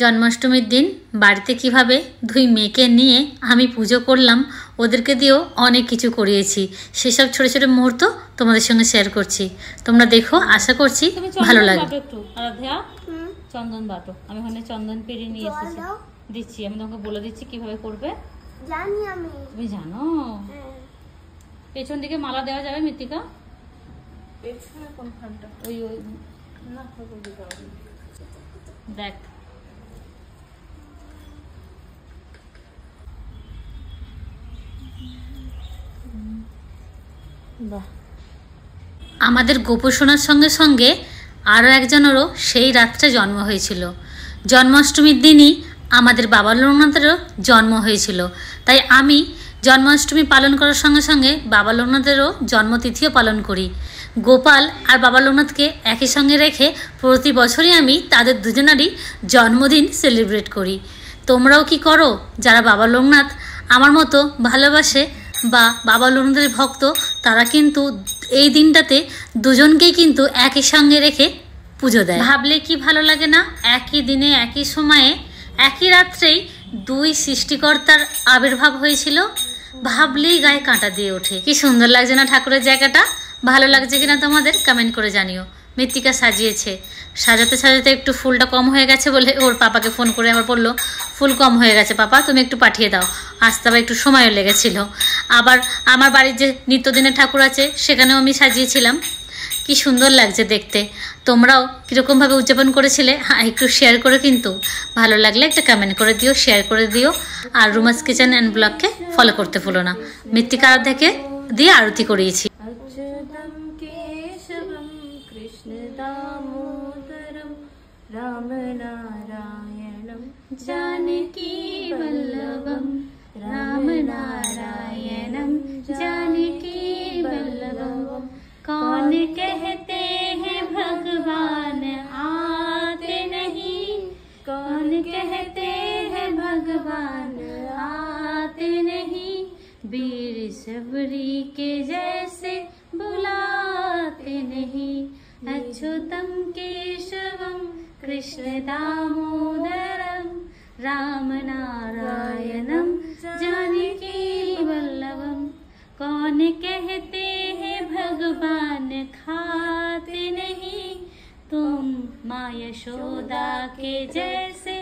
জন্মাষ্টমীর দিন বাড়িতে কিভাবে দুই মেয়েকে নিয়ে আমি পুজো করলাম, ওদেরকে দিয়েও অনেক কিছু করিয়েছি। সেসব ছোট ছোট মুহূর্ত তোমাদের সঙ্গে শেয়ার করছি, তোমরা দেখো, আশা করছি ভালো লাগবে। একটু আরাধ্যা চন্দন বাটো, আমি ওখানে চন্দন পেড়ে নিয়ে এসেছি, দিচ্ছি। আমি তোমাকে বলে দিচ্ছি কিভাবে করবে। জানি আমি। তুমি জানো? পেছন দিকে মালা দেওয়া যাবে মৃত্তিকা? পেছনে কোনখানটা? ওই ওই না, দেখ। আমাদের গোপসোনার সঙ্গে সঙ্গে আরও একজনেরও সেই রাত্রে জন্ম হয়েছিল। জন্মাষ্টমীর দিনই আমাদের বাবা লোকনাথেরও জন্ম হয়েছিল। তাই আমি জন্মাষ্টমী পালন করার সঙ্গে সঙ্গে বাবা লোকনাথেরও জন্মতিথিও পালন করি। গোপাল আর বাবা লোকনাথকে একই সঙ্গে রেখে প্রতি বছরই আমি তাদের দুজনারই জন্মদিন সেলিব্রেট করি। তোমরাও কি করো? যারা বাবা লোকনাথ আমার মতো ভালোবাসে বা বাবা লোকনাথের ভক্ত, তারা কিন্তু এই দিনটাতে দুজনকেই কিন্তু একই সঙ্গে রেখে পুজো দেয়। ভাবলে কি ভালো লাগে না? একই দিনে একই সময়ে একই রাত্রেই দুই সৃষ্টিকর্তার আবির্ভাব হয়েছিল। ভাবলেই গায়ে কাঁটা দিয়ে ওঠে। কি সুন্দর লাগছে না ঠাকুরের জায়গাটা? ভালো লাগছে কিনা তোমাদের কমেন্ট করে জানিও। মৃত্তিকা সাজিয়েছে, সাজাতে সাজাতে একটু ফুলটা কম হয়ে গেছে বলে ওর পাপাকে ফোন করে আবার বললো ফুল কম হয়ে গেছে পাপা, তুমি একটু পাঠিয়ে দাও। আসতে আবার একটু সময়ও লেগেছিল। আবার আমার বাড়ির যে নিত্যদিনের ঠাকুর আছে সেখানেও আমি সাজিয়েছিলাম। কি সুন্দর লাগছে দেখতে। তোমরাও কীরকমভাবে উদযাপন করেছিলে একটু শেয়ার করে, কিন্তু ভালো লাগলে একটা কমেন্ট করে দিও, শেয়ার করে দিও। আর রুমাস কিচেন অ্যান্ড ব্লগকে ফলো করতে ভুলো না। মৃত্তিকা আরাধ্যাকে দিয়ে আরতি করিয়েছি। राम नारायणं जानकी वल्लभं राम नारायणं जानकी वल्लभं। कौन कहते हैं भगवान आते नहीं, कौन कहते हैं भगवान आते नहीं, वीर सबरी के जैसे बुलाते नहीं, अच्युतम केशवम कृष्ण दामोदरम राम नारायणम जानकी वल्लभम। कौन कहते हैं भगवान खाते नहीं, तुम माँ यशोदा के जैसे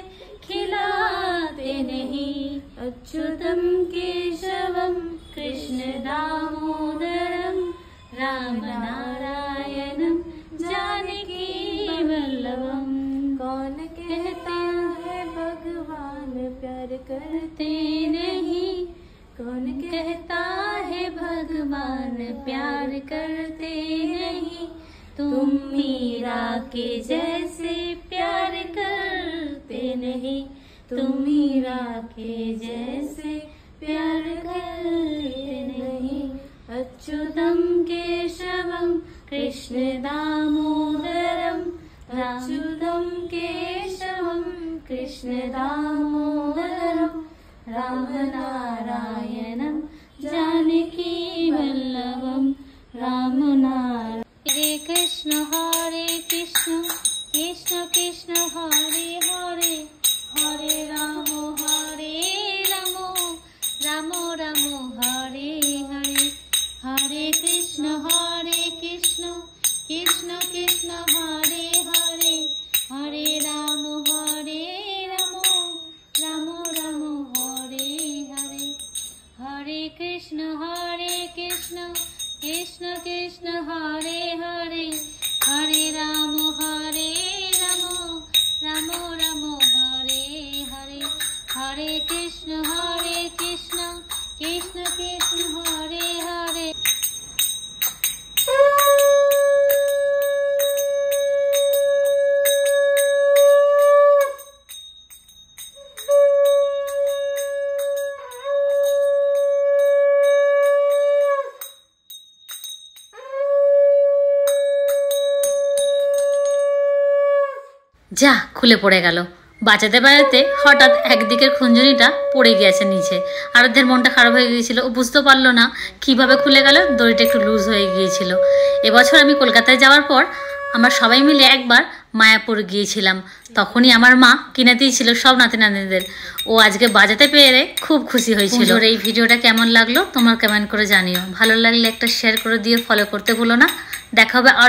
खिलाते नहीं, अच्युतम केशवम कृष्ण दामोदरम राम नारायणम जानकी वल्लभम। कौन कहता है भगवान प्यार करते नहीं, कौन कहता है भगवान प्यार करते नहीं, तुम मीरा के जैसे प्यार करते नहीं, तुम मीरा के जैसे प्यार करते नहीं, अच्युतम केशवम कृष्ण दामोदरम अच्युतम केशवम कृष्ण दामोदरम राम नारायणम जानकी वल्लभम राम नारायण। हरे कृष्ण कृष्ण कृष्ण हरे हरे, हरे राम राम राम हरे हरे, हरे कृष्ण कृष्ण कृष्ण हरे हरे, हरे राम राम राम हरे हरे, हरे कृष्ण कृष्ण कृष्ण हरे हरे, हरे राम राम राम हरे हरे, हरे कृष्ण कृष्ण कृष्ण हरे हरे। যা খুলে পড়ে গেল। বাঁচাতে বাঁচাতে হঠাৎ একদিকের খুঞ্জনিটা পড়ে গিয়েছে নিচে। আরাধ্যের মনটা খারাপ হয়ে গিয়েছিল, ও বুঝতে পারলো না কিভাবে খুলে গেল, দড়িটা একটু লুজ হয়ে গিয়েছিল। এবছর আমি কলকাতায় যাওয়ার পর আমরা সবাই মিলে একবার মায়াপুর গিয়েছিলাম, তখনই আমার মা কিনে দিয়েছিল সব নাতি নাতনিদের। ও আজকে বাজাতে পেরে খুব খুশি হয়েছিল। এই ভিডিওটা কেমন লাগলো তোমার কমেন্ট করে জানিও। ভালো লাগলে একটা শেয়ার করে দিও, ফলো করতে ভুলো না। দেখা হবে আর